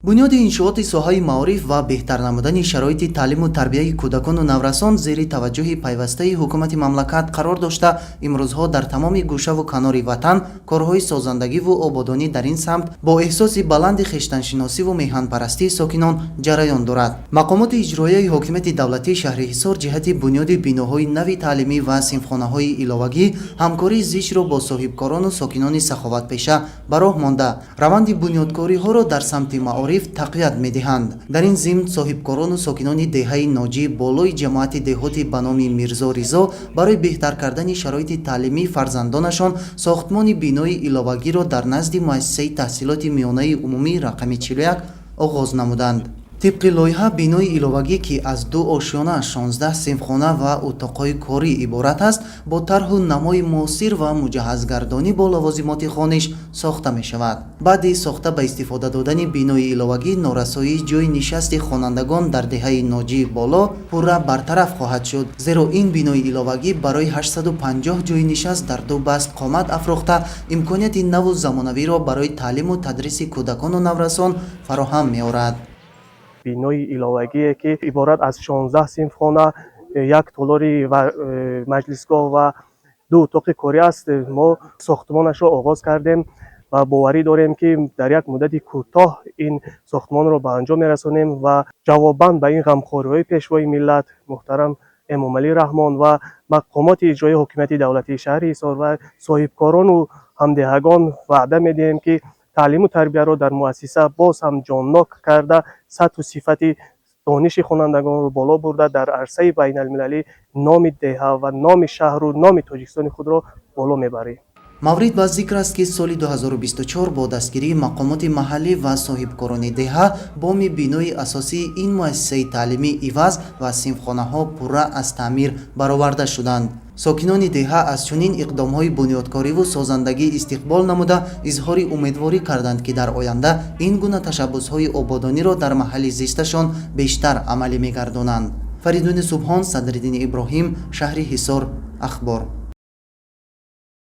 бунёди иншооти соҳаи маориф ва беҳтар намудани шароити таълиму тарбияи кӯдакону наврасон зери таваҷҷӯҳи пайвастаи ҳукумати мамлакат қарор дошта, имрӯзҳо дар тамоми гӯшаву канори ватан корҳои созандагиву ободонӣ дар ин самт бо эҳсоси баланди хештаншиносиву меҳманпарастии сокинон ҷараён дорад. Мақомоти иҷроияи ҳокимияти давлатии шаҳри Ҳисор ҷиҳати бунёди биноҳои нави таълимӣ ва синфхонаҳои иловагӣ ҳамкории зичро бо соҳибкорону сокинони саховатпеша ба роҳ монда, раванди бунёдкориҳоро дар самти маориф тақвият медиҳанд. Дар ин зимн соҳибкорону сокинони деҳаи Ноҷӣ болои ҷамоати деҳоти ба номи Мирзо Ризо барои беҳтар кардани шароити таълимии фарзандонашон сохтмони бинои иловагиро дар назди муассисаи таҳсилоти миёнаи умумии рақами 41 оғоз намуданд. тибқи лоиҳа бинои иловагӣ, ки аз 2 ошёна, 16 синфхона ва утоқҳои корӣ иборат аст, бо тарҳу намои муосир ва муҷаҳҳазгардонӣ бо лавозимоти хониш сохта мешавад. баъди сохта ба истифода додани бинои иловагӣ, норасоии ҷойи нишасти хонандагон дар деҳаи Ноҷӣ боло пурра бартараф хоҳад шуд, зеро ин бинои иловагӣ барои 850 ҷойи нишаст дар 2 баст қомат афрохта имконияти наву замонавиро барои таълиму тадриси кӯдакону наврасон фароҳам меорад. бинои иловагие ки иборат аз 16 синфхона, як толори маҷлисгоҳ ва 2 утоқи корӣ аст. мо сохтмонашро оғоз кардем ва боварӣ дорем ки дар як муддати кӯтоҳ ин сохтмонро ба анҷом мерасонем ва ҷавобан ба ин ғамхориҳои пешвои миллат муҳтарам Эмомалӣ Раҳмон ва мақомоти иҷроии ҳокимияти давлатии шаҳри Ҳисор ва соҳибкорону ҳамдиҳагон ваъда медиҳем ки таълиму тарбияро дар муассиса боз ҳам ҷоннок карда, сатҳу сифати дониши хонандагонро боло бурда, дар арсаи байналмилалӣ номи деҳа ва номи шаҳру номи Тоҷикистони худро боло мебарем. маврид ба зикр аст ки соли 2024 бо дастгирии мақомоти маҳаллӣ ва соҳибкорони деҳа боми бинои асосии ин муассисаи таълимӣ иваз ва синфхонаҳо пурра аз таъмир бароварда шуданд. сокинони деҳа аз чунин иқдомҳои бунёдкориву созандагӣ истиқбол намуда изҳори умедворӣ карданд ки дар оянда ин гуна ташаббусҳои ободониро дар маҳалли зисташон бештар амалӣ мегардонанд. Фаридуни Субҳон, Садриддини Иброҳим, шаҳри Ҳисор, Ахбор.